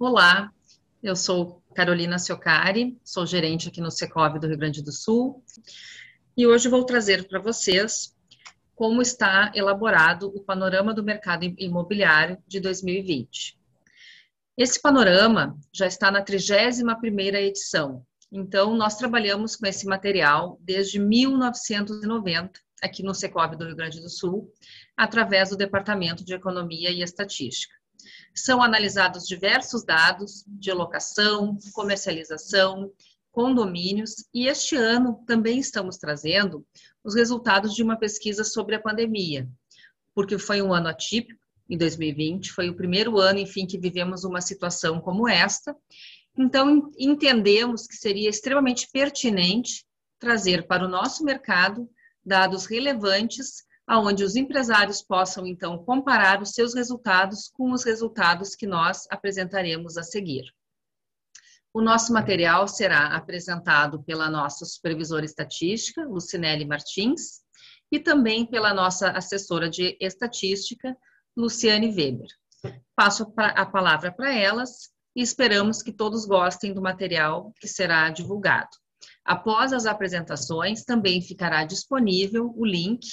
Olá, eu sou Carolina Ciocari, sou gerente aqui no Secov do Rio Grande do Sul e hoje vou trazer para vocês como está elaborado o panorama do mercado imobiliário de 2020. Esse panorama já está na 31ª edição, então nós trabalhamos com esse material desde 1990 aqui no Secov do Rio Grande do Sul, através do Departamento de Economia e Estatística. São analisados diversos dados de locação, comercialização, condomínios, e este ano também estamos trazendo os resultados de uma pesquisa sobre a pandemia, porque foi um ano atípico, em 2020, foi o primeiro ano, enfim, que vivemos uma situação como esta, então entendemos que seria extremamente pertinente trazer para o nosso mercado dados relevantes onde os empresários possam, então, comparar os seus resultados com os resultados que nós apresentaremos a seguir. O nosso material será apresentado pela nossa supervisora estatística, Lucinelli Martins, e também pela nossa assessora de estatística, Luciane Weber. Passo a palavra para elas e esperamos que todos gostem do material que será divulgado. Após as apresentações, também ficará disponível o link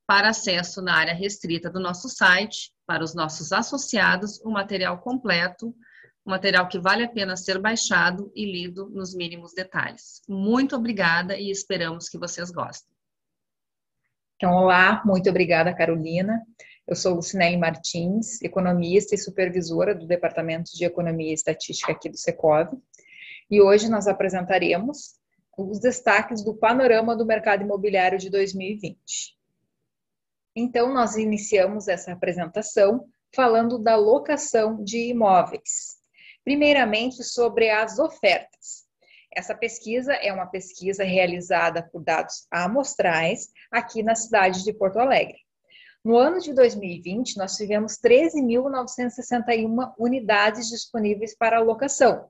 para acesso na área restrita do nosso site, para os nossos associados, o material completo, um material que vale a pena ser baixado e lido nos mínimos detalhes. Muito obrigada e esperamos que vocês gostem. Então, olá, muito obrigada, Carolina. Eu sou Lucinelli Martins, economista e supervisora do Departamento de Economia e Estatística aqui do Secov, e hoje nós apresentaremos os destaques do panorama do mercado imobiliário de 2020. Então, nós iniciamos essa apresentação falando da locação de imóveis. Primeiramente, sobre as ofertas. Essa pesquisa é uma pesquisa realizada por dados amostrais aqui na cidade de Porto Alegre. No ano de 2020, nós tivemos 13.961 unidades disponíveis para locação.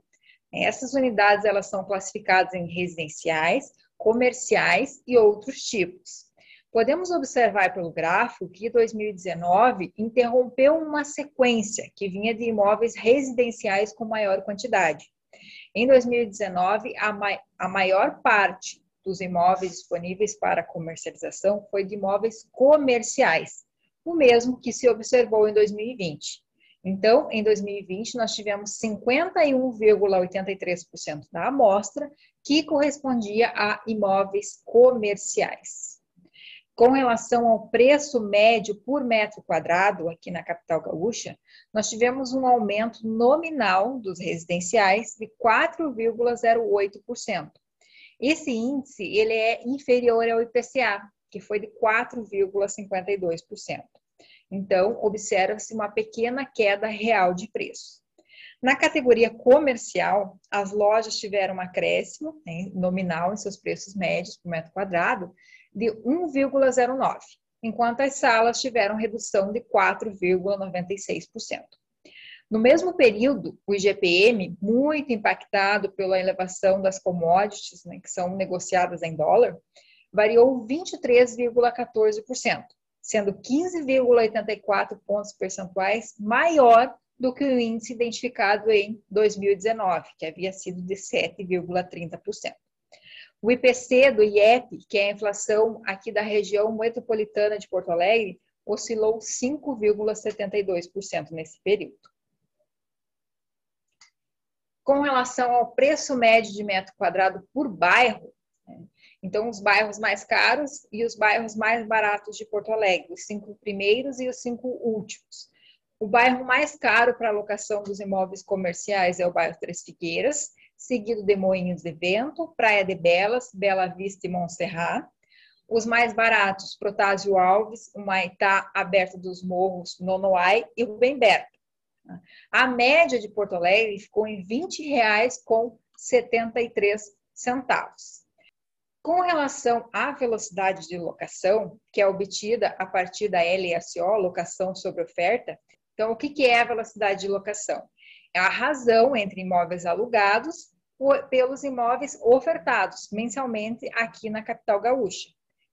Essas unidades elas são classificadas em residenciais, comerciais e outros tipos. Podemos observar pelo gráfico que 2019 interrompeu uma sequência que vinha de imóveis residenciais com maior quantidade. Em 2019, a maior parte dos imóveis disponíveis para comercialização foi de imóveis comerciais, o mesmo que se observou em 2020. Então, em 2020, nós tivemos 51,83% da amostra que correspondia a imóveis comerciais. Com relação ao preço médio por metro quadrado, aqui na capital gaúcha, nós tivemos um aumento nominal dos residenciais de 4,08%. Esse índice ele é inferior ao IPCA, que foi de 4,52%. Então, observa-se uma pequena queda real de preço. Na categoria comercial, as lojas tiveram um acréscimo nominal em seus preços médios por metro quadrado, de 1,09, enquanto as salas tiveram redução de 4,96%. No mesmo período, o IGPM, muito impactado pela elevação das commodities, que são negociadas em dólar, variou 23,14%, sendo 15,84 pontos percentuais maior do que o índice identificado em 2019, que havia sido de 7,30%. O IPC do IEP, que é a inflação aqui da região metropolitana de Porto Alegre, oscilou 5,72% nesse período. Com relação ao preço médio de metro quadrado por bairro, então os bairros mais caros e os bairros mais baratos de Porto Alegre, os 5 primeiros e os 5 últimos. O bairro mais caro para a locação dos imóveis comerciais é o bairro Três Figueiras, seguido de Moinhos de Vento, Praia de Belas, Bela Vista e Montserrat. Os mais baratos, Protásio Alves, Humaitá, Aberto dos Morros, Nonoai e Rubem Berta. A média de Porto Alegre ficou em R$ 20,73. Com relação à velocidade de locação, que é obtida a partir da LSO, locação sobre oferta, então o que é a velocidade de locação? É a razão entre imóveis alugados pelos imóveis ofertados mensalmente aqui na capital gaúcha.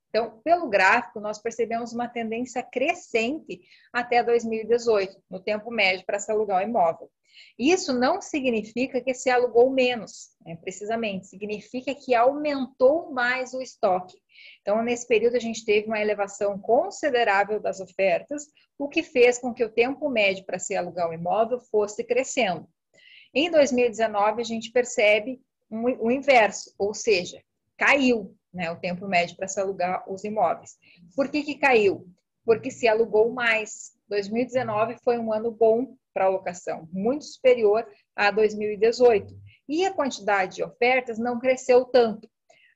Então, pelo gráfico, nós percebemos uma tendência crescente até 2018, no tempo médio para se alugar um imóvel. Isso não significa que se alugou menos, né? Precisamente, significa que aumentou mais o estoque. Então, nesse período, a gente teve uma elevação considerável das ofertas, o que fez com que o tempo médio para se alugar um imóvel fosse crescendo. Em 2019, a gente percebe o inverso, ou seja, caiu, né, o tempo médio para se alugar os imóveis. Por que caiu? Porque se alugou mais. 2019 foi um ano bom para a locação, muito superior a 2018. E a quantidade de ofertas não cresceu tanto.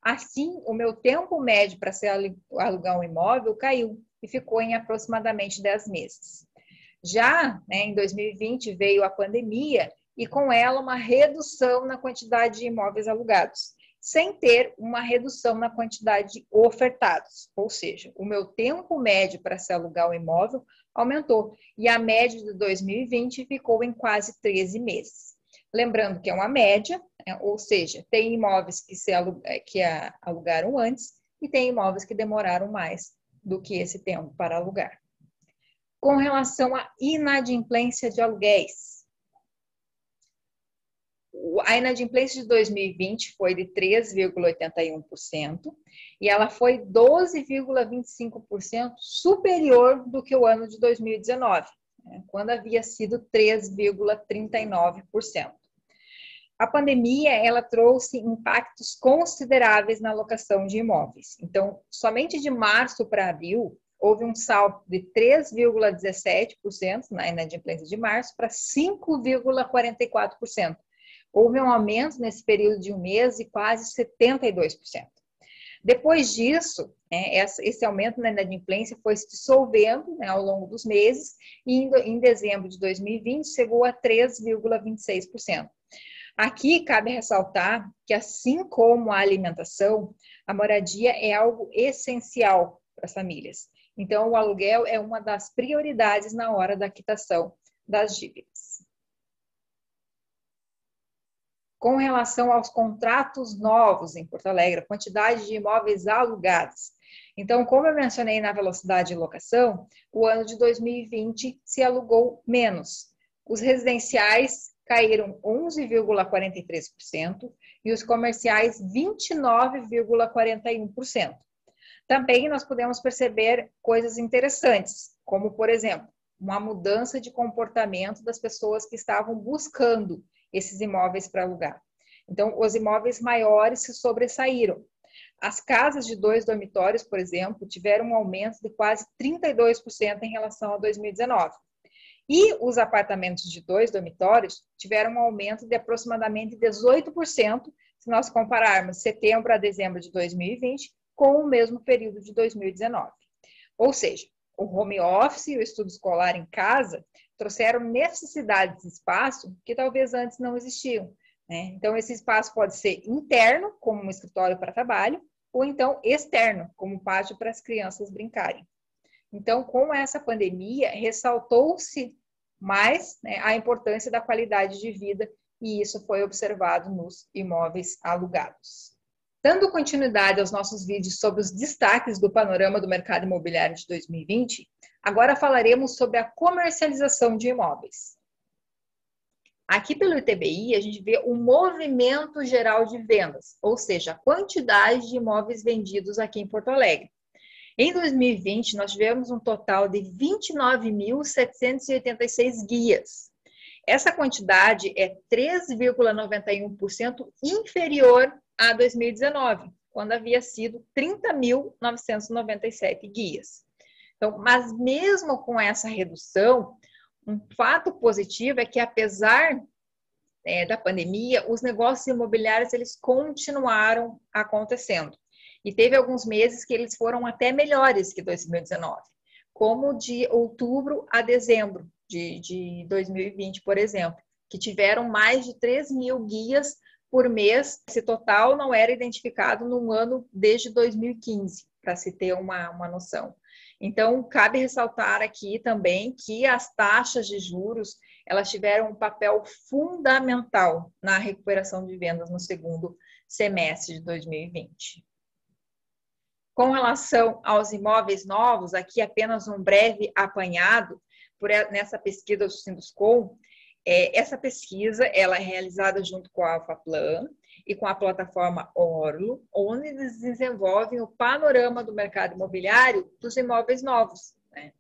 Assim, o meu tempo médio para se alugar um imóvel caiu e ficou em aproximadamente 10 meses. Já, né, em 2020 veio a pandemia e com ela uma redução na quantidade de imóveis alugados, sem ter uma redução na quantidade de ofertados. Ou seja, o meu tempo médio para se alugar o imóvel aumentou e a média de 2020 ficou em quase 13 meses. Lembrando que é uma média, né, ou seja, tem imóveis que alugaram antes e tem imóveis que demoraram mais do que esse tempo para alugar. Com relação à inadimplência de aluguéis, a inadimplência de 2020 foi de 3,81% e ela foi 12,25% superior do que o ano de 2019, né, quando havia sido 3,39%. A pandemia, ela trouxe impactos consideráveis na locação de imóveis. Então, somente de março para abril, houve um salto de 3,17% na inadimplência de março para 5,44%. Houve um aumento nesse período de um mês de quase 72%. Depois disso, esse aumento na inadimplência foi se dissolvendo, né, ao longo dos meses e em dezembro de 2020 chegou a 3,26%. Aqui cabe ressaltar que, assim como a alimentação, a moradia é algo essencial para as famílias. Então, o aluguel é uma das prioridades na hora da quitação das dívidas. Com relação aos contratos novos em Porto Alegre, a quantidade de imóveis alugados. Então, como eu mencionei na velocidade de locação, o ano de 2020 se alugou menos. Os residenciais caíram 11,43% e os comerciais 29,41%. Também nós podemos perceber coisas interessantes, como, por exemplo, uma mudança de comportamento das pessoas que estavam buscando esses imóveis para alugar. Então, os imóveis maiores se sobressaíram. As casas de 2 dormitórios, por exemplo, tiveram um aumento de quase 32% em relação a 2019. E os apartamentos de 2 dormitórios tiveram um aumento de aproximadamente 18%, se nós compararmos setembro a dezembro de 2020 com o mesmo período de 2019. Ou seja, o home office e o estudo escolar em casa trouxeram necessidades de espaço que talvez antes não existiam, né? Então, esse espaço pode ser interno, como um escritório para trabalho, ou então externo, como um pátio para as crianças brincarem. Então, com essa pandemia, ressaltou-se mais, né, a importância da qualidade de vida, e isso foi observado nos imóveis alugados. Dando continuidade aos nossos vídeos sobre os destaques do panorama do mercado imobiliário de 2020, agora falaremos sobre a comercialização de imóveis. Aqui pelo ITBI, a gente vê o movimento geral de vendas, ou seja, a quantidade de imóveis vendidos aqui em Porto Alegre. Em 2020, nós tivemos um total de 29.786 guias. Essa quantidade é 3,91% inferior a 2019, quando havia sido 30.997 guias. Então, mas mesmo com essa redução, um fato positivo é que, apesar da pandemia, os negócios imobiliários eles continuaram acontecendo. E teve alguns meses que eles foram até melhores que 2019, como de outubro a dezembro de 2020, por exemplo, que tiveram mais de 3.000 guias por mês. Esse total não era identificado num ano desde 2015, para se ter uma noção. Então, cabe ressaltar aqui também que as taxas de juros, elas tiveram um papel fundamental na recuperação de vendas no segundo semestre de 2020. Com relação aos imóveis novos, aqui apenas um breve apanhado nessa pesquisa do Sinduscom. Essa pesquisa ela é realizada junto com a Alphaplan e com a plataforma Orlo, onde eles desenvolvem o panorama do mercado imobiliário dos imóveis novos, né?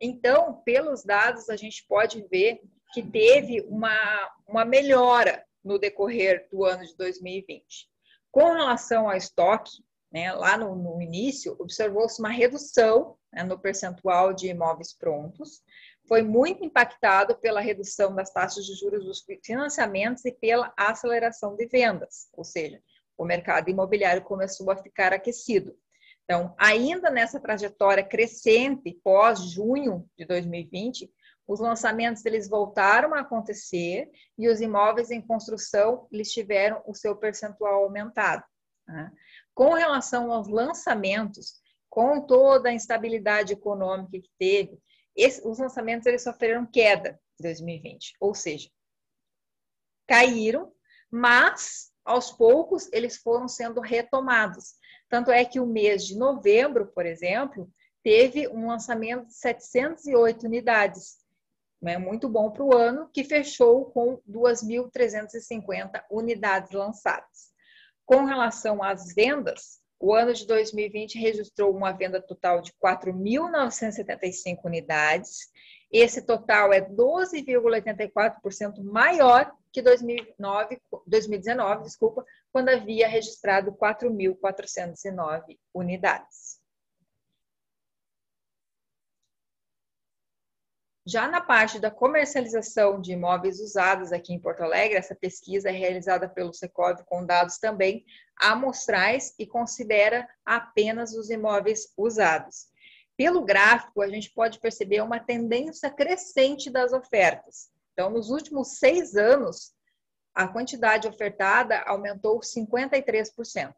Então, pelos dados, a gente pode ver que teve uma melhora no decorrer do ano de 2020. Com relação ao estoque, né, lá no início, observou-se uma redução, né, no percentual de imóveis prontos. Foi muito impactado pela redução das taxas de juros dos financiamentos e pela aceleração de vendas, ou seja, o mercado imobiliário começou a ficar aquecido. Então, ainda nessa trajetória crescente pós-junho de 2020, os lançamentos eles voltaram a acontecer e os imóveis em construção eles tiveram o seu percentual aumentado, né? Com relação aos lançamentos, com toda a instabilidade econômica que teve, os lançamentos eles sofreram queda em 2020, ou seja, caíram, mas aos poucos eles foram sendo retomados. Tanto é que o mês de novembro, por exemplo, teve um lançamento de 708 unidades, né? Muito bom para o ano, que fechou com 2.350 unidades lançadas. Com relação às vendas, o ano de 2020 registrou uma venda total de 4.975 unidades. Esse total é 12,84% maior que 2019, quando havia registrado 4.409 unidades. Já na parte da comercialização de imóveis usados aqui em Porto Alegre, essa pesquisa é realizada pelo Secov com dados também amostrais e considera apenas os imóveis usados. Pelo gráfico, a gente pode perceber uma tendência crescente das ofertas. Então, nos últimos 6 anos, a quantidade ofertada aumentou 53%.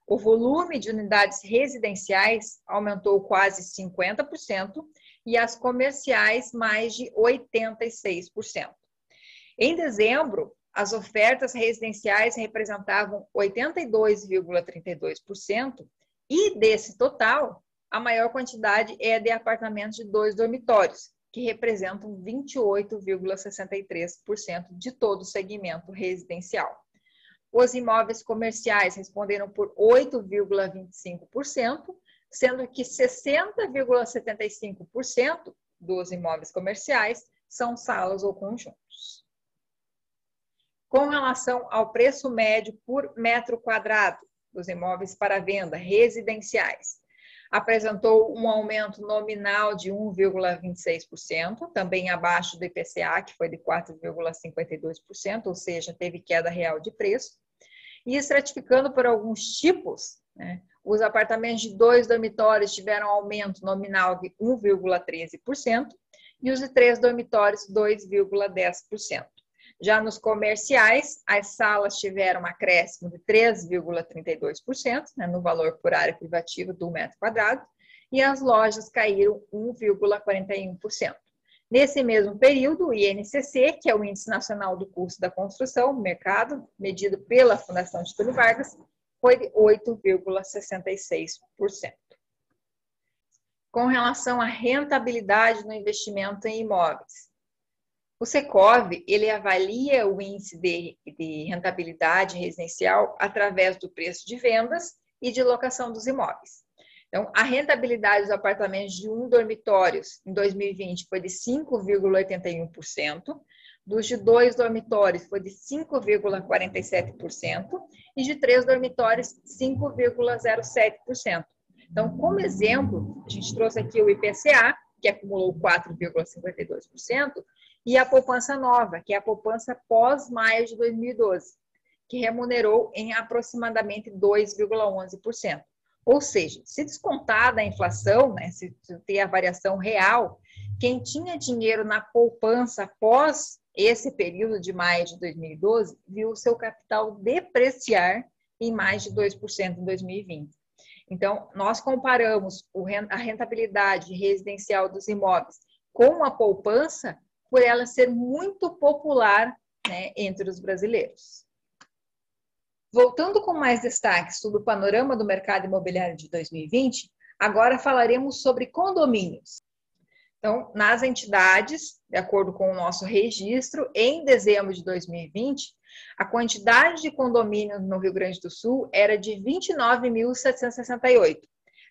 O volume de unidades residenciais aumentou quase 50%, e as comerciais mais de 86%. Em dezembro, as ofertas residenciais representavam 82,32%, e desse total, a maior quantidade é de apartamentos de 2 dormitórios, que representam 28,63% de todo o segmento residencial. Os imóveis comerciais responderam por 8,25%, sendo que 60,75% dos imóveis comerciais são salas ou conjuntos. Com relação ao preço médio por metro quadrado dos imóveis para venda residenciais, apresentou um aumento nominal de 1,26%, também abaixo do IPCA, que foi de 4,52%, ou seja, teve queda real de preço. E estratificando por alguns tipos, né, os apartamentos de 2 dormitórios tiveram aumento nominal de 1,13% e os de 3 dormitórios 2,10%. Já nos comerciais, as salas tiveram um acréscimo de 3,32%, né, no valor por área privativa do metro quadrado, e as lojas caíram 1,41%. Nesse mesmo período, o INCC, que é o Índice Nacional do Custo da Construção, mercado, medido pela Fundação Getúlio Vargas, foi de 8,66%. Com relação à rentabilidade no investimento em imóveis, o Secov, ele avalia o índice de rentabilidade residencial através do preço de vendas e de locação dos imóveis. Então, a rentabilidade dos apartamentos de 1 dormitório em 2020 foi de 5,81%, dos de 2 dormitórios foi de 5,47% e de 3 dormitórios 5,07%. Então, como exemplo, a gente trouxe aqui o IPCA, que acumulou 4,52%, e a poupança nova, que é a poupança pós-maio de 2012, que remunerou em aproximadamente 2,11%. Ou seja, se descontada a inflação, né, se ter a variação real, quem tinha dinheiro na poupança após esse período de maio de 2012, viu o seu capital depreciar em mais de 2% em 2020. Então, nós comparamos a rentabilidade residencial dos imóveis com a poupança, por ela ser muito popular, né, entre os brasileiros. Voltando com mais destaques sobre o panorama do mercado imobiliário de 2020, agora falaremos sobre condomínios. Então, nas entidades, de acordo com o nosso registro, em dezembro de 2020, a quantidade de condomínios no Rio Grande do Sul era de 29.768,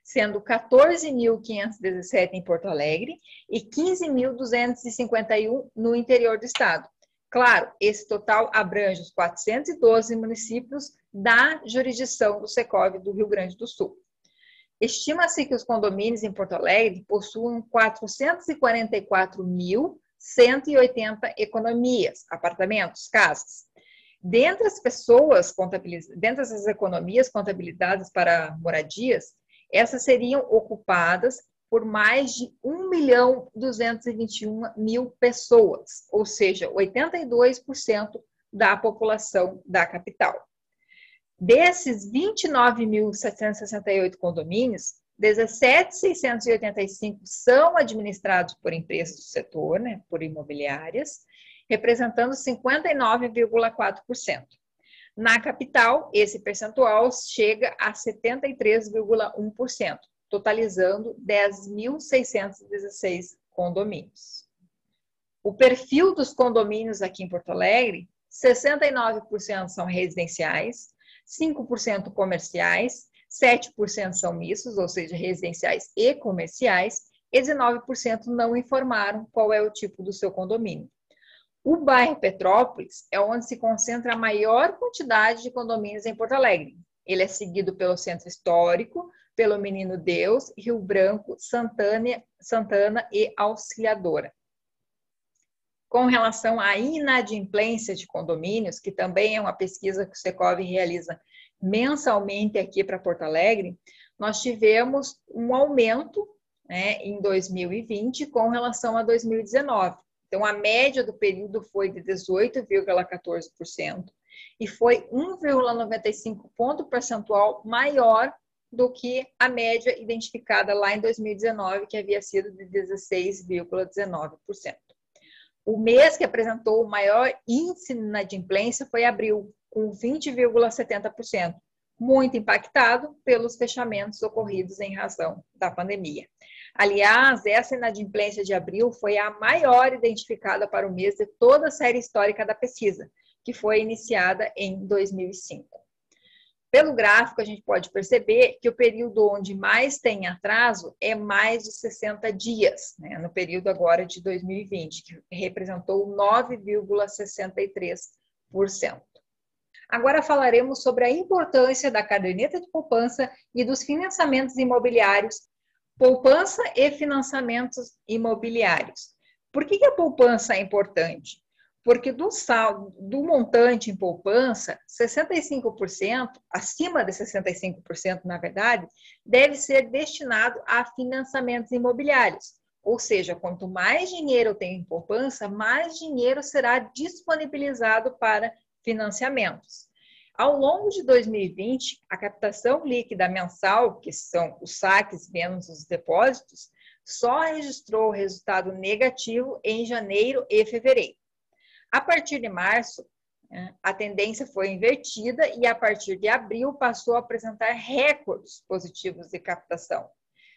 sendo 14.517 em Porto Alegre e 15.251 no interior do estado. Claro, esse total abrange os 412 municípios da jurisdição do Secov do Rio Grande do Sul. Estima-se que os condomínios em Porto Alegre possuem 444.180 economias, apartamentos, casas. Dentre essas economias contabilizadas para moradias, essas seriam ocupadas por mais de 1.221.000 pessoas, ou seja, 82% da população da capital. Desses 29.768 condomínios, 17.685 são administrados por empresas do setor, né, por imobiliárias, representando 59,4%. Na capital, esse percentual chega a 73,1%, totalizando 10.616 condomínios. O perfil dos condomínios aqui em Porto Alegre, 69% são residenciais, 5% comerciais, 7% são mistos, ou seja, residenciais e comerciais, e 19% não informaram qual é o tipo do seu condomínio. O bairro Petrópolis é onde se concentra a maior quantidade de condomínios em Porto Alegre. Ele é seguido pelo Centro Histórico, pelo Menino Deus, Rio Branco, Santana e Auxiliadora. Com relação à inadimplência de condomínios, que também é uma pesquisa que o Secov realiza mensalmente aqui para Porto Alegre, nós tivemos um aumento, né, em 2020 com relação a 2019. Então, a média do período foi de 18,14% e foi 1,95 ponto percentual maior do que a média identificada lá em 2019, que havia sido de 16,19%. O mês que apresentou o maior índice de inadimplência foi abril, com 20,70%, muito impactado pelos fechamentos ocorridos em razão da pandemia. Aliás, essa inadimplência de abril foi a maior identificada para o mês de toda a série histórica da pesquisa, que foi iniciada em 2005. Pelo gráfico, a gente pode perceber que o período onde mais tem atraso é mais de 60 dias, né, no período agora de 2020, que representou 9,63%. Agora falaremos sobre a importância da caderneta de poupança e dos financiamentos imobiliários, poupança e financiamentos imobiliários. Por que a poupança é importante? Porque do montante em poupança, 65%, acima de 65%, na verdade, deve ser destinado a financiamentos imobiliários. Ou seja, quanto mais dinheiro eu tenho em poupança, mais dinheiro será disponibilizado para financiamentos. Ao longo de 2020, a captação líquida mensal, que são os saques menos os depósitos, só registrou resultado negativo em janeiro e fevereiro. A partir de março, a tendência foi invertida e a partir de abril passou a apresentar recordes positivos de captação.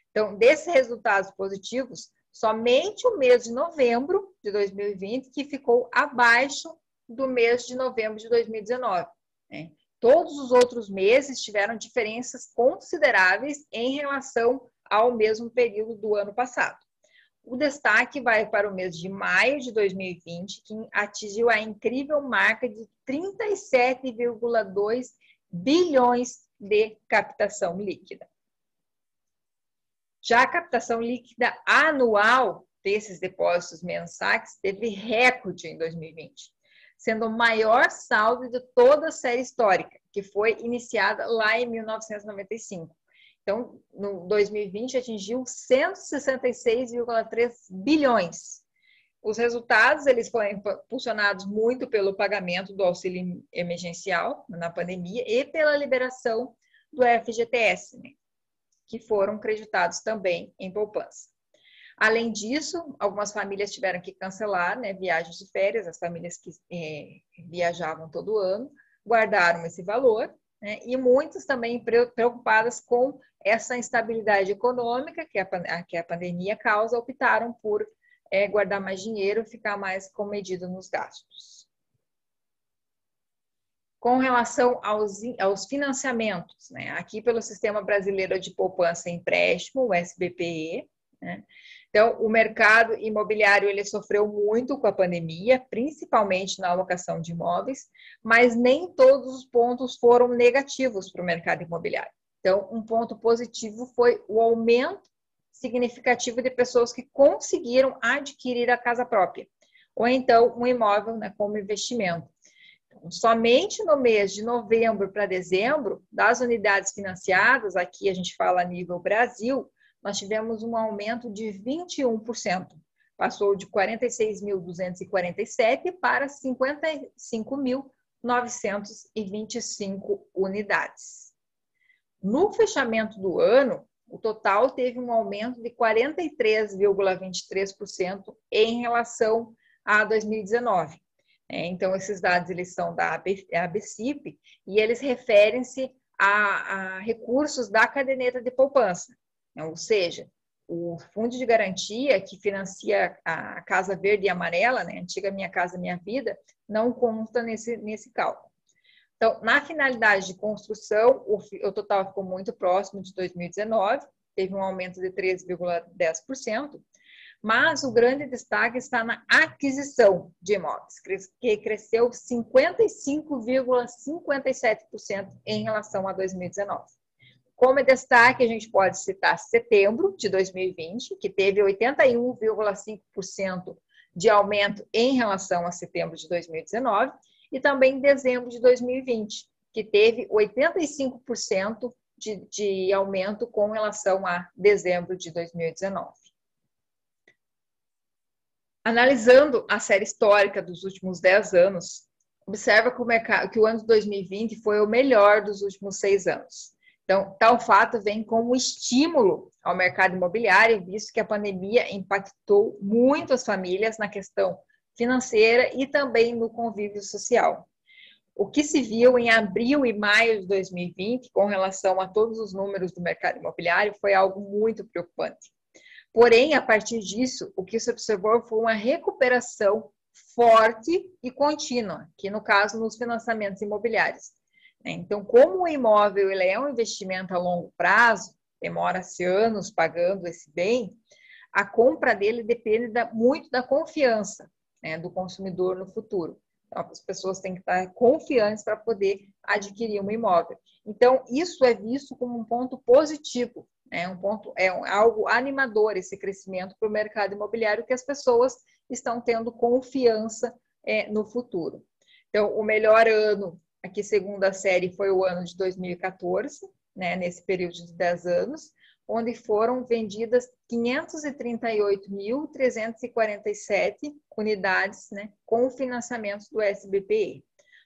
Então, desses resultados positivos, somente o mês de novembro de 2020 que ficou abaixo do mês de novembro de 2019. Né? Todos os outros meses tiveram diferenças consideráveis em relação ao mesmo período do ano passado. O destaque vai para o mês de maio de 2020, que atingiu a incrível marca de 37,2 bilhões de captação líquida. Já a captação líquida anual desses depósitos mensais teve recorde em 2020, sendo o maior saldo de toda a série histórica, que foi iniciada lá em 1995. Então, no 2020, atingiu 166,3 bilhões. Os resultados, eles foram impulsionados muito pelo pagamento do auxílio emergencial na pandemia e pela liberação do FGTS, né, que foram creditados também em poupança. Além disso, algumas famílias tiveram que cancelar, né, viagens de férias, as famílias que viajavam todo ano, guardaram esse valor, né? E muitas também preocupadas com essa instabilidade econômica que a pandemia causa, optaram por guardar mais dinheiro, ficar mais comedido nos gastos. Com relação aos financiamentos, né? Aqui pelo Sistema Brasileiro de Poupança e Empréstimo, o SBPE, né? Então, o mercado imobiliário ele sofreu muito com a pandemia, principalmente na alocação de imóveis, mas nem todos os pontos foram negativos para o mercado imobiliário. Então, um ponto positivo foi o aumento significativo de pessoas que conseguiram adquirir a casa própria, ou então um imóvel, né, como investimento. Então, somente no mês de novembro para dezembro, das unidades financiadas, aqui a gente fala a nível Brasil, nós tivemos um aumento de 21%. Passou de 46.247 para 55.925 unidades. No fechamento do ano, o total teve um aumento de 43,23% em relação a 2019. Então, esses dados eles são da ABCIP e eles referem-se a recursos da caderneta de poupança. Ou seja, o fundo de garantia que financia a Casa Verde e Amarela, né, antiga Minha Casa Minha Vida, não consta nesse cálculo. Então, na finalidade de construção, o total ficou muito próximo de 2019, teve um aumento de 13,10%, mas o grande destaque está na aquisição de imóveis, que cresceu 55,57% em relação a 2019. Como destaque, a gente pode citar setembro de 2020, que teve 81,5% de aumento em relação a setembro de 2019, e também dezembro de 2020, que teve 85% de aumento com relação a dezembro de 2019. Analisando a série histórica dos últimos 10 anos, observa que o ano de 2020 foi o melhor dos últimos 6 anos. Então, tal fato vem como estímulo ao mercado imobiliário, visto que a pandemia impactou muito as famílias na questão financeira e também no convívio social. O que se viu em abril e maio de 2020, com relação a todos os números do mercado imobiliário, foi algo muito preocupante. Porém, a partir disso, o que se observou foi uma recuperação forte e contínua, que no caso, nos financiamentos imobiliários. Então, como o imóvel ele é um investimento a longo prazo, demora-se anos pagando esse bem, a compra dele depende muito da confiança, né, do consumidor no futuro. Então, as pessoas têm que estar confiantes para poder adquirir um imóvel. Então, isso é visto como um ponto positivo, né, algo animador esse crescimento para o mercado imobiliário, que as pessoas estão tendo confiança no futuro. Então, o melhor ano aqui, segundo a série, foi o ano de 2014, né, nesse período de 10 anos, onde foram vendidas 538.347 unidades, né, com financiamentos do SBPE.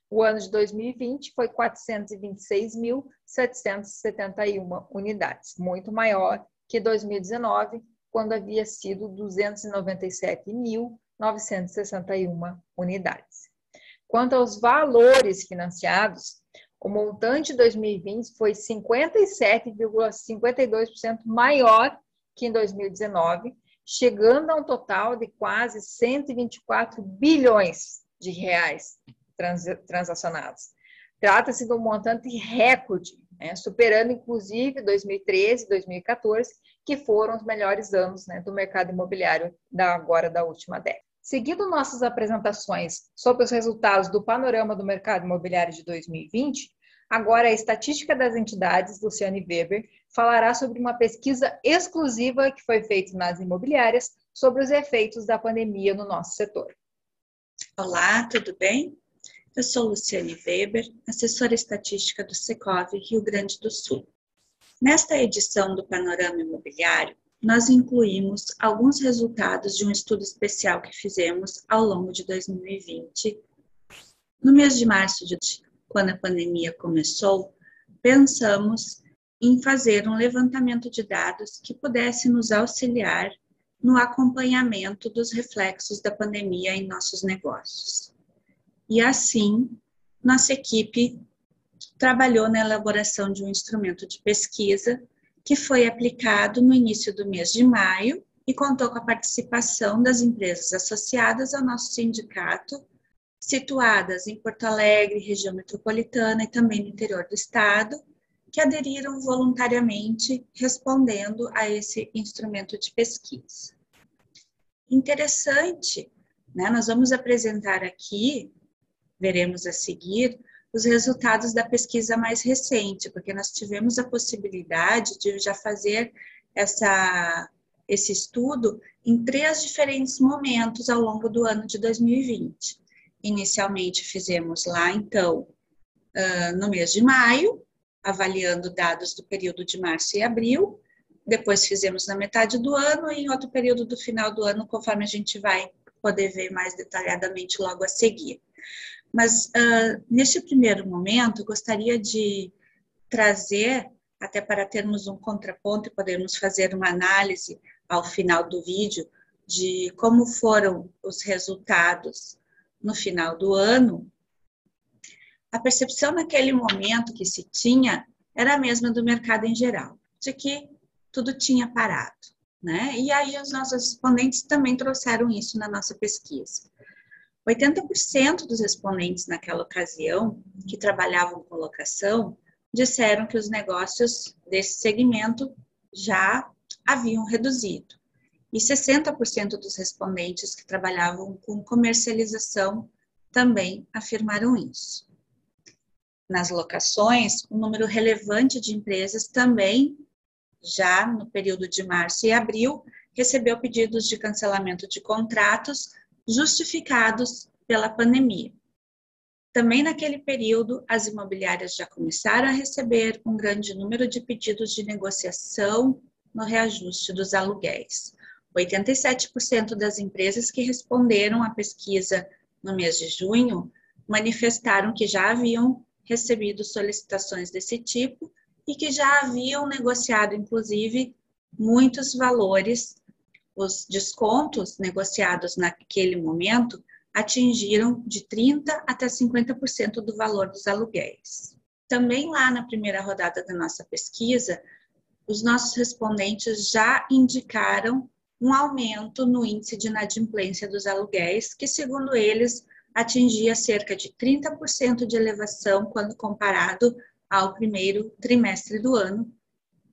O ano de 2020 foi 426.771 unidades, muito maior que 2019, quando havia sido 297.961 unidades. Quanto aos valores financiados, o montante de 2020 foi 57,52% maior que em 2019, chegando a um total de quase 124 bilhões de reais transacionados. Trata-se de um montante recorde, né, superando inclusive 2013 e 2014, que foram os melhores anos, né, do mercado imobiliário da última década. Seguindo nossas apresentações sobre os resultados do panorama do mercado imobiliário de 2020, agora a estatística das entidades, Luciane Weber, falará sobre uma pesquisa exclusiva que foi feita nas imobiliárias sobre os efeitos da pandemia no nosso setor. Olá, tudo bem? Eu sou Luciane Weber, assessora estatística do Secov Rio Grande do Sul. Nesta edição do Panorama Imobiliário, nós incluímos alguns resultados de um estudo especial que fizemos ao longo de 2020. No mês de março, quando a pandemia começou, pensamos em fazer um levantamento de dados que pudesse nos auxiliar no acompanhamento dos reflexos da pandemia em nossos negócios. E assim, nossa equipe trabalhou na elaboração de um instrumento de pesquisa que foi aplicado no início do mês de maio e contou com a participação das empresas associadas ao nosso sindicato, situadas em Porto Alegre, região metropolitana e também no interior do estado, que aderiram voluntariamente respondendo a esse instrumento de pesquisa. Interessante, né? Nós vamos apresentar aqui, veremos a seguir, os resultados da pesquisa mais recente, porque nós tivemos a possibilidade de já fazer esse estudo em 3 diferentes momentos ao longo do ano de 2020. Inicialmente fizemos lá, então, no mês de maio, avaliando dados do período de março e abril, depois fizemos na metade do ano e em outro período do final do ano, conforme a gente vai poder ver mais detalhadamente logo a seguir. Mas, neste primeiro momento, eu gostaria de trazer, até para termos um contraponto e podermos fazer uma análise ao final do vídeo, de como foram os resultados no final do ano. A percepção naquele momento que se tinha era a mesma do mercado em geral, de que tudo tinha parado, né? E aí os nossos respondentes também trouxeram isso na nossa pesquisa. 80% dos respondentes naquela ocasião, que trabalhavam com locação, disseram que os negócios desse segmento já haviam reduzido. E 60% dos respondentes que trabalhavam com comercialização também afirmaram isso. Nas locações, um número relevante de empresas também, já no período de março e abril, recebeu pedidos de cancelamento de contratos justificados pela pandemia. Também naquele período, as imobiliárias já começaram a receber um grande número de pedidos de negociação no reajuste dos aluguéis. 87% das empresas que responderam à pesquisa no mês de junho manifestaram que já haviam recebido solicitações desse tipo e que já haviam negociado, inclusive, muitos valores. Os descontos negociados naquele momento atingiram de 30% até 50% do valor dos aluguéis. Também lá na primeira rodada da nossa pesquisa, os nossos respondentes já indicaram um aumento no índice de inadimplência dos aluguéis, que, segundo eles, atingia cerca de 30% de elevação quando comparado ao primeiro trimestre do ano,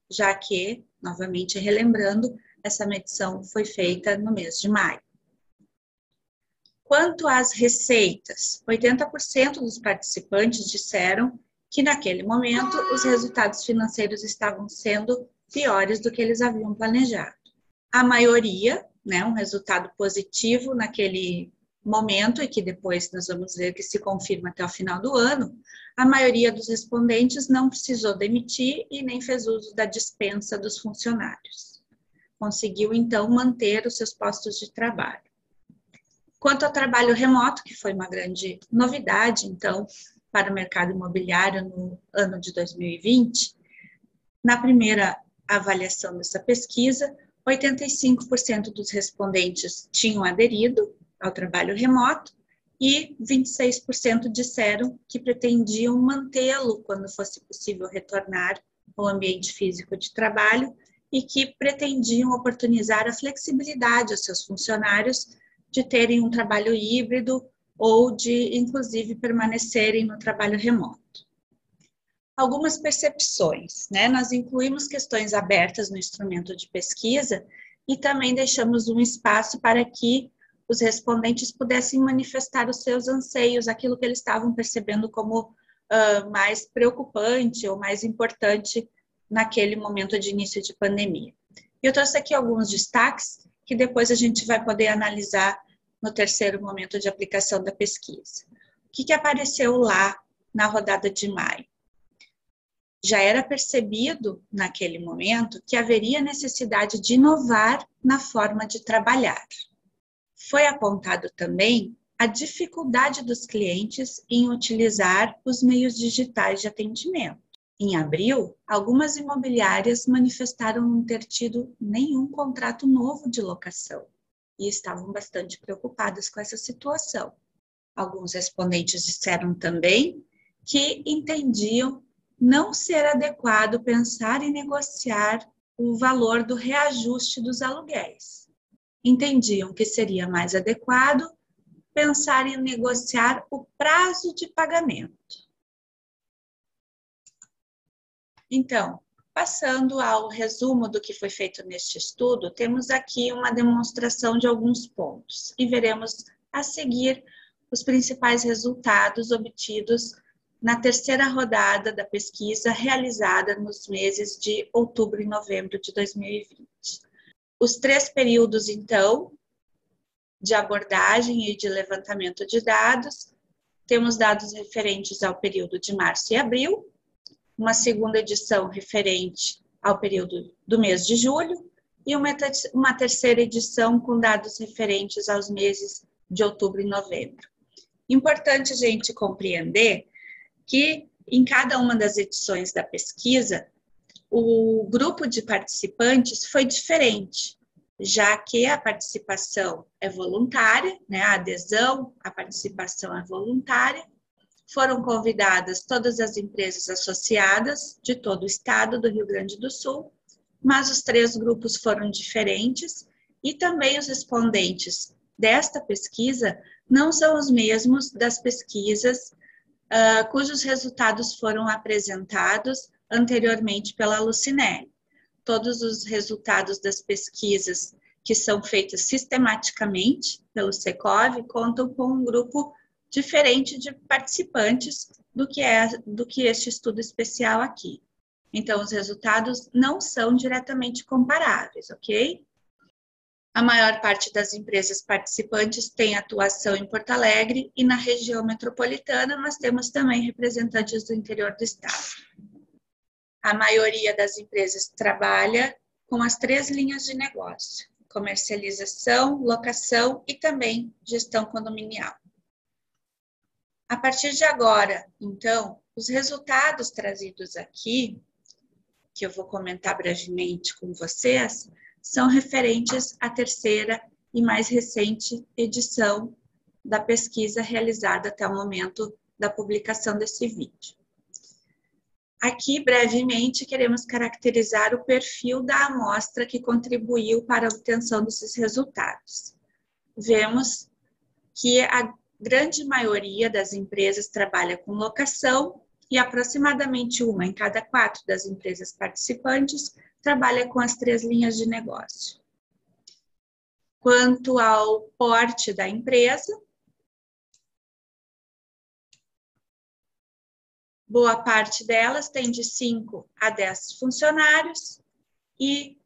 já que, novamente relembrando, essa medição foi feita no mês de maio. Quanto às receitas, 80% dos participantes disseram que naquele momento os resultados financeiros estavam sendo piores do que eles haviam planejado. A maioria, né, um resultado positivo naquele momento, e que depois nós vamos ver que se confirma até o final do ano, a maioria dos respondentes não precisou demitir e nem fez uso da dispensa dos funcionários. Conseguiu, então, manter os seus postos de trabalho. Quanto ao trabalho remoto, que foi uma grande novidade, então, para o mercado imobiliário no ano de 2020, na primeira avaliação dessa pesquisa, 85% dos respondentes tinham aderido ao trabalho remoto e 26% disseram que pretendiam mantê-lo quando fosse possível retornar ao ambiente físico de trabalho e que pretendiam oportunizar a flexibilidade aos seus funcionários de terem um trabalho híbrido ou de, inclusive, permanecerem no trabalho remoto. Algumas percepções, né? Nós incluímos questões abertas no instrumento de pesquisa e também deixamos um espaço para que os respondentes pudessem manifestar os seus anseios, aquilo que eles estavam percebendo como mais preocupante ou mais importante naquele momento de início de pandemia. Eu trouxe aqui alguns destaques que depois a gente vai poder analisar no terceiro momento de aplicação da pesquisa. O que apareceu lá na rodada de maio? Já era percebido naquele momento que haveria necessidade de inovar na forma de trabalhar. Foi apontado também a dificuldade dos clientes em utilizar os meios digitais de atendimento. Em abril, algumas imobiliárias manifestaram não ter tido nenhum contrato novo de locação e estavam bastante preocupadas com essa situação. alguns respondentes disseram também que entendiam não ser adequado pensar em negociar o valor do reajuste dos aluguéis. Entendiam que seria mais adequado pensar em negociar o prazo de pagamento. Então, passando ao resumo do que foi feito neste estudo, temos aqui uma demonstração de alguns pontos e veremos a seguir os principais resultados obtidos na terceira rodada da pesquisa realizada nos meses de outubro e novembro de 2020. Os 3 períodos, então, de abordagem e de levantamento de dados, temos dados referentes ao período de março e abril, uma segunda edição referente ao período do mês de julho e uma terceira edição com dados referentes aos meses de outubro e novembro. Importante a gente compreender que em cada uma das edições da pesquisa, o grupo de participantes foi diferente, já que a participação é voluntária, né? A adesão à participação é voluntária. Foram convidadas todas as empresas associadas de todo o estado do Rio Grande do Sul, mas os 3 grupos foram diferentes e também os respondentes desta pesquisa não são os mesmos das pesquisas cujos resultados foram apresentados anteriormente pela Lucinelli. Todos os resultados das pesquisas que são feitas sistematicamente pelo Secov contam com um grupo diferente de participantes do que este estudo especial aqui. Então, os resultados não são diretamente comparáveis, ok? A maior parte das empresas participantes tem atuação em Porto Alegre e na região metropolitana, mas temos também representantes do interior do estado. A maioria das empresas trabalha com as 3 linhas de negócio: comercialização, locação e também gestão condominial. A partir de agora, então, os resultados trazidos aqui, que eu vou comentar brevemente com vocês, são referentes à terceira e mais recente edição da pesquisa realizada até o momento da publicação desse vídeo. Aqui, brevemente, queremos caracterizar o perfil da amostra que contribuiu para a obtenção desses resultados. Vemos que a grande maioria das empresas trabalha com locação e aproximadamente 1 em cada 4 das empresas participantes trabalha com as 3 linhas de negócio. Quanto ao porte da empresa, boa parte delas tem de 5 a 10 funcionários e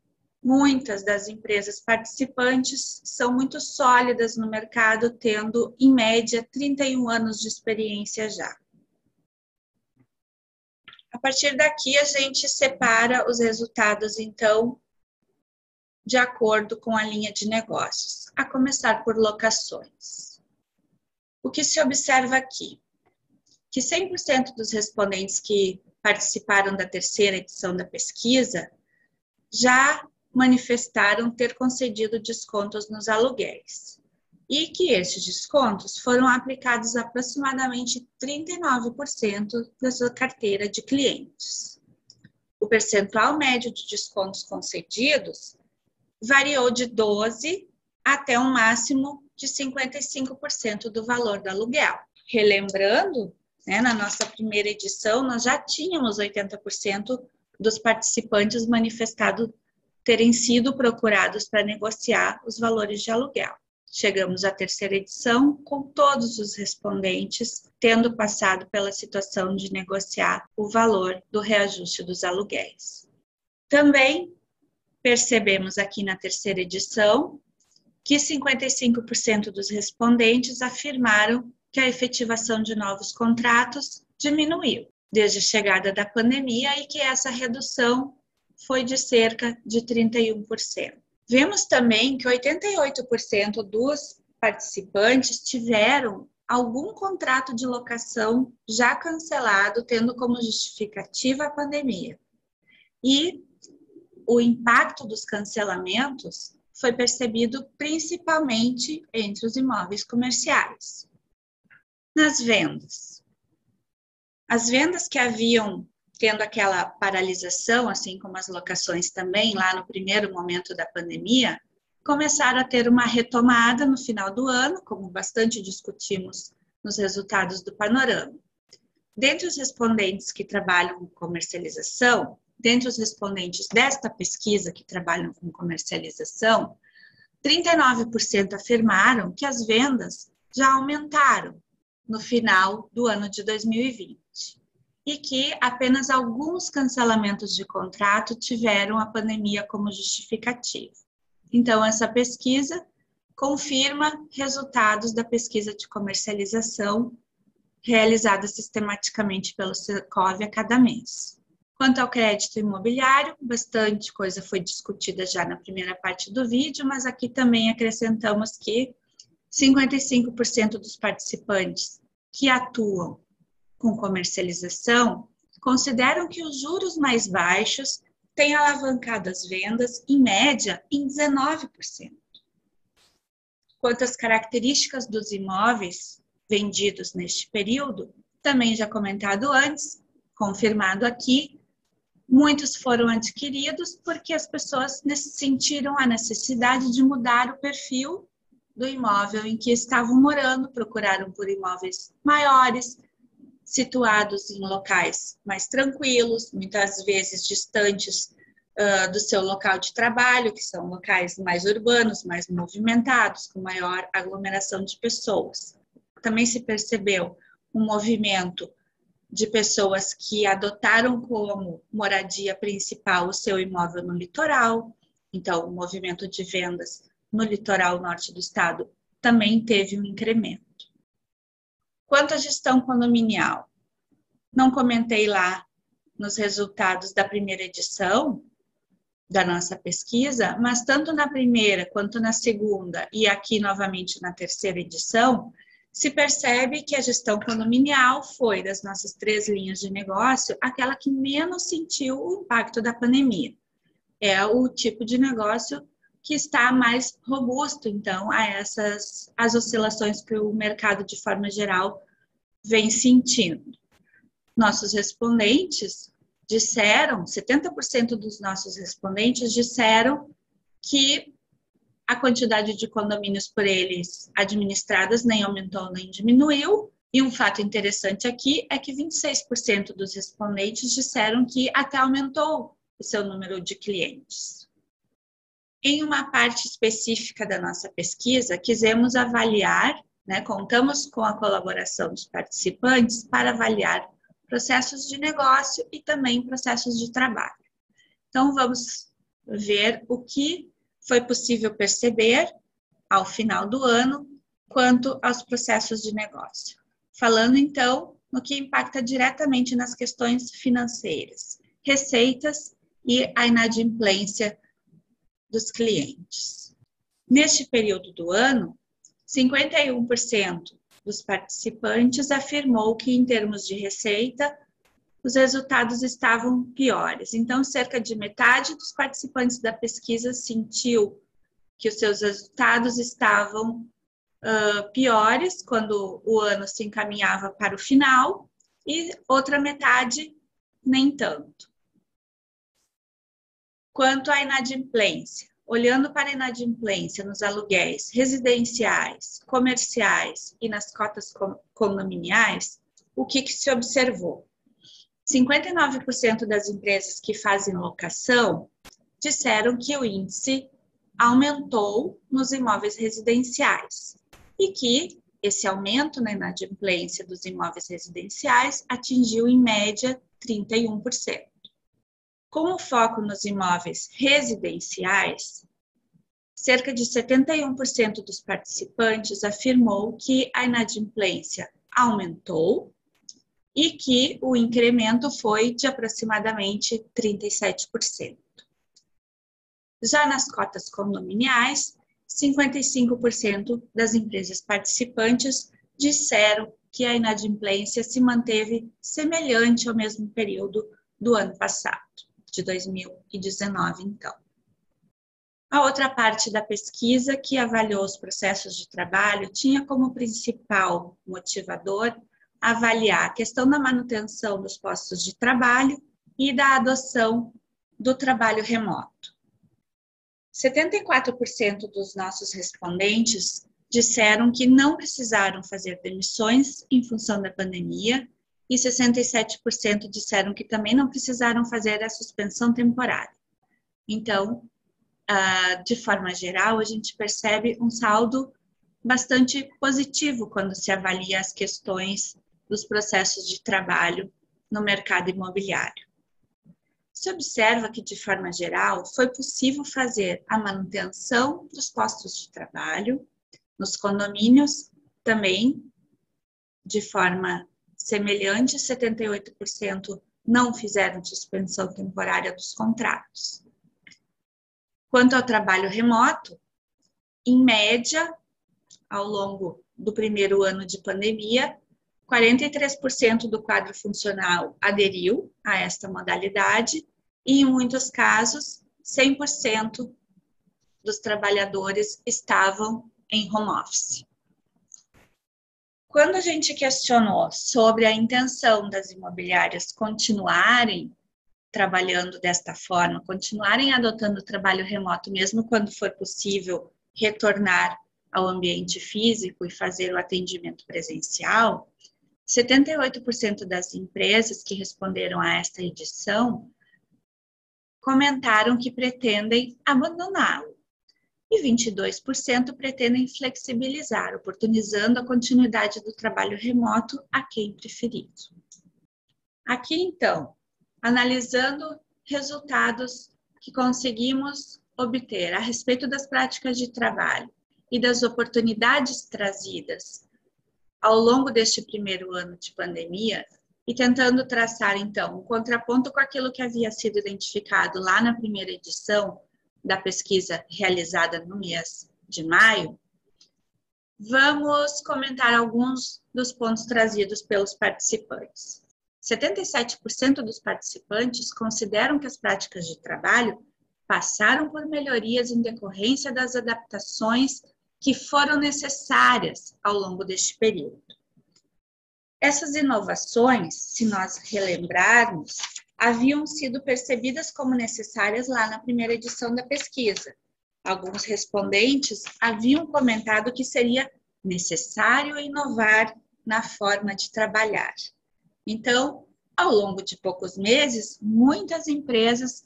muitas das empresas participantes são muito sólidas no mercado, tendo, em média, 31 anos de experiência já. A partir daqui, a gente separa os resultados, então, de acordo com a linha de negócios, a começar por locações. O que se observa aqui? Que 100% dos respondentes que participaram da terceira edição da pesquisa já manifestaram ter concedido descontos nos aluguéis e que estes descontos foram aplicados a aproximadamente 39% da sua carteira de clientes. O percentual médio de descontos concedidos variou de 12% até um máximo de 55% do valor do aluguel. Relembrando, na nossa primeira edição, nós já tínhamos 80% dos participantes manifestado terem sido procurados para negociar os valores de aluguel. Chegamos à terceira edição com todos os respondentes tendo passado pela situação de negociar o valor do reajuste dos aluguéis. Também percebemos aqui na terceira edição que 55% dos respondentes afirmaram que a efetivação de novos contratos diminuiu desde a chegada da pandemia e que essa redução foi de cerca de 31%. Vemos também que 88% dos participantes tiveram algum contrato de locação já cancelado, tendo como justificativa a pandemia. E o impacto dos cancelamentos foi percebido principalmente entre os imóveis comerciais. Nas vendas. As vendas que haviam tendo aquela paralisação, assim como as locações também, lá no primeiro momento da pandemia, começaram a ter uma retomada no final do ano, como bastante discutimos nos resultados do panorama. Dentre os respondentes que trabalham com comercialização, dentre os respondentes desta pesquisa que trabalham com comercialização, 39% afirmaram que as vendas já aumentaram no final do ano de 2020 e que apenas alguns cancelamentos de contrato tiveram a pandemia como justificativa. Então, essa pesquisa confirma resultados da pesquisa de comercialização realizada sistematicamente pelo Secov a cada mês. Quanto ao crédito imobiliário, bastante coisa foi discutida já na primeira parte do vídeo, mas aqui também acrescentamos que 55% dos participantes que atuam com comercialização consideram que os juros mais baixos têm alavancado as vendas, em média, em 19%. Quanto às características dos imóveis vendidos neste período, também já comentado antes, confirmado aqui, muitos foram adquiridos porque as pessoas sentiram a necessidade de mudar o perfil do imóvel em que estavam morando, procuraram por imóveis maiores, situados em locais mais tranquilos, muitas vezes distantes do seu local de trabalho, que são locais mais urbanos, mais movimentados, com maior aglomeração de pessoas. Também se percebeu um movimento de pessoas que adotaram como moradia principal o seu imóvel no litoral. Então, o movimento de vendas no litoral norte do estado também teve um incremento. Quanto à gestão condominial, não comentei lá nos resultados da primeira edição da nossa pesquisa, mas tanto na primeira quanto na segunda e aqui novamente na terceira edição, se percebe que a gestão condominial foi, das nossas 3 linhas de negócio, aquela que menos sentiu o impacto da pandemia. É o tipo de negócio que está mais robusto, então, as oscilações que o mercado, de forma geral, vem sentindo. Nossos respondentes disseram, 70% dos nossos respondentes disseram que a quantidade de condomínios por eles administradas nem aumentou nem diminuiu. E um fato interessante aqui é que 26% dos respondentes disseram que até aumentou o seu número de clientes. Em uma parte específica da nossa pesquisa, quisemos avaliar, contamos com a colaboração dos participantes para avaliar processos de negócio e também processos de trabalho. Então, vamos ver o que foi possível perceber ao final do ano quanto aos processos de negócio. Falando, então, no que impacta diretamente nas questões financeiras, receitas e a inadimplência dos clientes. Neste período do ano, 51% dos participantes afirmou que, em termos de receita, os resultados estavam piores. Então, cerca de metade dos participantes da pesquisa sentiu que os seus resultados estavam piores quando o ano se encaminhava para o final, e outra metade nem tanto. Quanto à inadimplência, olhando para a inadimplência nos aluguéis residenciais, comerciais e nas cotas condominiais, o que se observou? 59% das empresas que fazem locação disseram que o índice aumentou nos imóveis residenciais e que esse aumento na inadimplência dos imóveis residenciais atingiu, em média, 31%. Com o foco nos imóveis residenciais, cerca de 71% dos participantes afirmou que a inadimplência aumentou e que o incremento foi de aproximadamente 37%. Já nas cotas condominiais, 55% das empresas participantes disseram que a inadimplência se manteve semelhante ao mesmo período do ano passado, de 2019, então. A outra parte da pesquisa, que avaliou os processos de trabalho, tinha como principal motivador avaliar a questão da manutenção dos postos de trabalho e da adoção do trabalho remoto. 74% dos nossos respondentes disseram que não precisaram fazer demissões em função da pandemia e 67% disseram que também não precisaram fazer a suspensão temporária. Então, de forma geral, a gente percebe um saldo bastante positivo quando se avalia as questões dos processos de trabalho no mercado imobiliário. Se observa que, de forma geral, foi possível fazer a manutenção dos postos de trabalho, nos condomínios também, de forma semelhante, 78% não fizeram suspensão temporária dos contratos. Quanto ao trabalho remoto, em média, ao longo do primeiro ano de pandemia, 43% do quadro funcional aderiu a esta modalidade e, em muitos casos, 100% dos trabalhadores estavam em home office. Quando a gente questionou sobre a intenção das imobiliárias continuarem trabalhando desta forma, continuarem adotando o trabalho remoto, mesmo quando for possível retornar ao ambiente físico e fazer o atendimento presencial, 78% das empresas que responderam a esta edição comentaram que pretendem abandoná-lo e 22% pretendem flexibilizar, oportunizando a continuidade do trabalho remoto a quem preferir. Aqui, então, analisando resultados que conseguimos obter a respeito das práticas de trabalho e das oportunidades trazidas ao longo deste primeiro ano de pandemia e tentando traçar, então, um contraponto com aquilo que havia sido identificado lá na primeira edição da pesquisa realizada no mês de maio, vamos comentar alguns dos pontos trazidos pelos participantes. 77% dos participantes consideram que as práticas de trabalho passaram por melhorias em decorrência das adaptações que foram necessárias ao longo deste período. Essas inovações, se nós relembrarmos, haviam sido percebidas como necessárias lá na primeira edição da pesquisa. Alguns respondentes haviam comentado que seria necessário inovar na forma de trabalhar. Então, ao longo de poucos meses, muitas empresas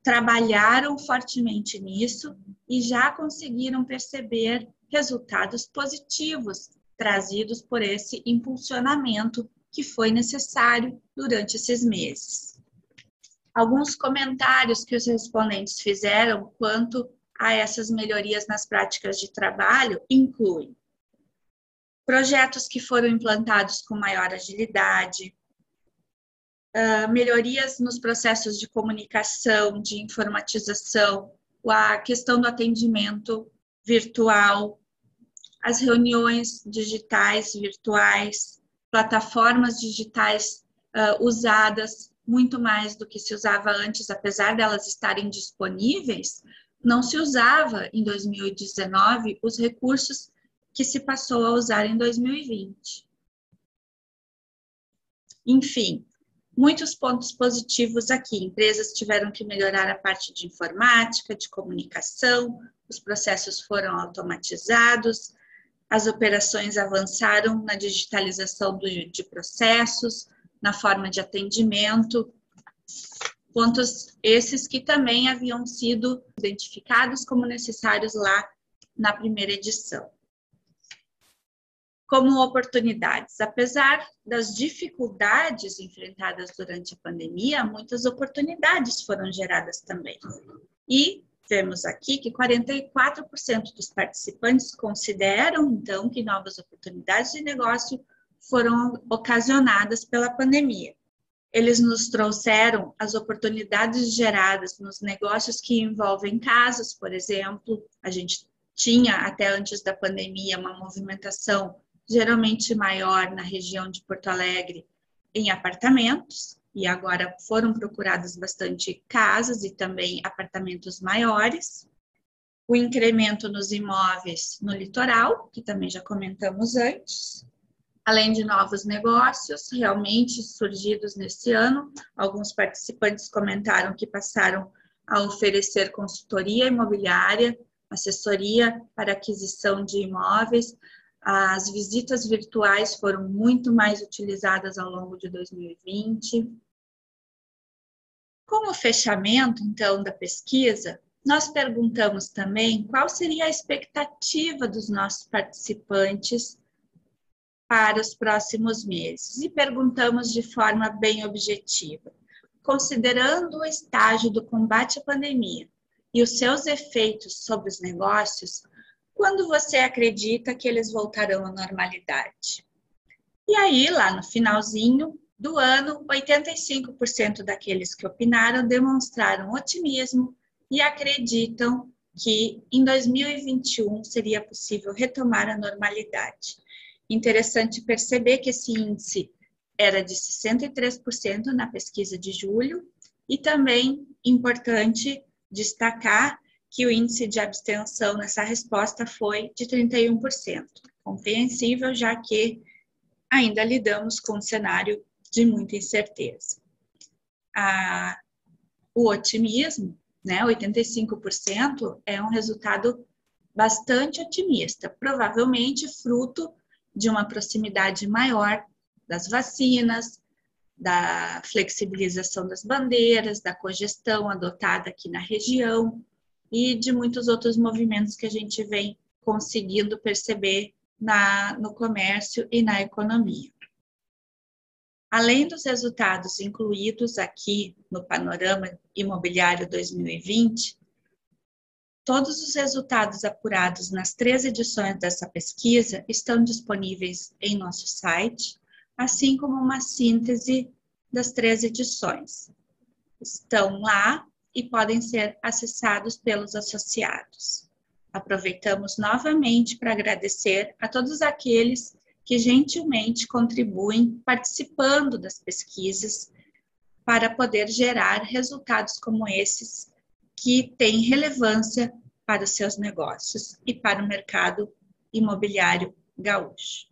trabalharam fortemente nisso e já conseguiram perceber resultados positivos trazidos por esse impulsionamento que foi necessário durante esses meses. Alguns comentários que os respondentes fizeram quanto a essas melhorias nas práticas de trabalho incluem projetos que foram implantados com maior agilidade, melhorias nos processos de comunicação, de informatização, a questão do atendimento virtual, as reuniões digitais virtuais, plataformas digitais usadas muito mais do que se usava antes, apesar delas estarem disponíveis, não se usava em 2019 os recursos que se passou a usar em 2020. Enfim, muitos pontos positivos aqui. Empresas tiveram que melhorar a parte de informática, de comunicação, os processos foram automatizados, as operações avançaram na digitalização de processos, na forma de atendimento. Pontos esses que também haviam sido identificados como necessários lá na primeira edição. Como oportunidades, apesar das dificuldades enfrentadas durante a pandemia, muitas oportunidades foram geradas também. E vemos aqui que 44% dos participantes consideram, então, que novas oportunidades de negócio foram ocasionadas pela pandemia. Eles nos trouxeram as oportunidades geradas nos negócios que envolvem casas, por exemplo. A gente tinha, até antes da pandemia, uma movimentação geralmente maior na região de Porto Alegre em apartamentos, e agora foram procuradas bastante casas e também apartamentos maiores. o incremento nos imóveis no litoral, que também já comentamos antes, além de novos negócios realmente surgidos nesse ano. Alguns participantes comentaram que passaram a oferecer consultoria imobiliária, assessoria para aquisição de imóveis. As visitas virtuais foram muito mais utilizadas ao longo de 2020. Como fechamento, então, da pesquisa, nós perguntamos também qual seria a expectativa dos nossos participantes para os próximos meses e perguntamos de forma bem objetiva. Considerando o estágio do combate à pandemia e os seus efeitos sobre os negócios, quando você acredita que eles voltarão à normalidade? E aí, lá no finalzinho do ano, 85% daqueles que opinaram demonstraram otimismo e acreditam que em 2021 seria possível retomar a normalidade. Interessante perceber que esse índice era de 63% na pesquisa de julho e também importante destacar que o índice de abstenção nessa resposta foi de 31%. Compreensível, já que ainda lidamos com um cenário de muita incerteza. O otimismo, 85%, é um resultado bastante otimista, provavelmente fruto de uma proximidade maior das vacinas, da flexibilização das bandeiras, da cogestão adotada aqui na região e de muitos outros movimentos que a gente vem conseguindo perceber no comércio e na economia. Além dos resultados incluídos aqui no Panorama Imobiliário 2020, todos os resultados apurados nas 3 edições dessa pesquisa estão disponíveis em nosso site, assim como uma síntese das 3 edições. Estão lá e podem ser acessados pelos associados. Aproveitamos novamente para agradecer a todos aqueles que gentilmente contribuem participando das pesquisas para poder gerar resultados como esses que têm relevância para os seus negócios e para o mercado imobiliário gaúcho.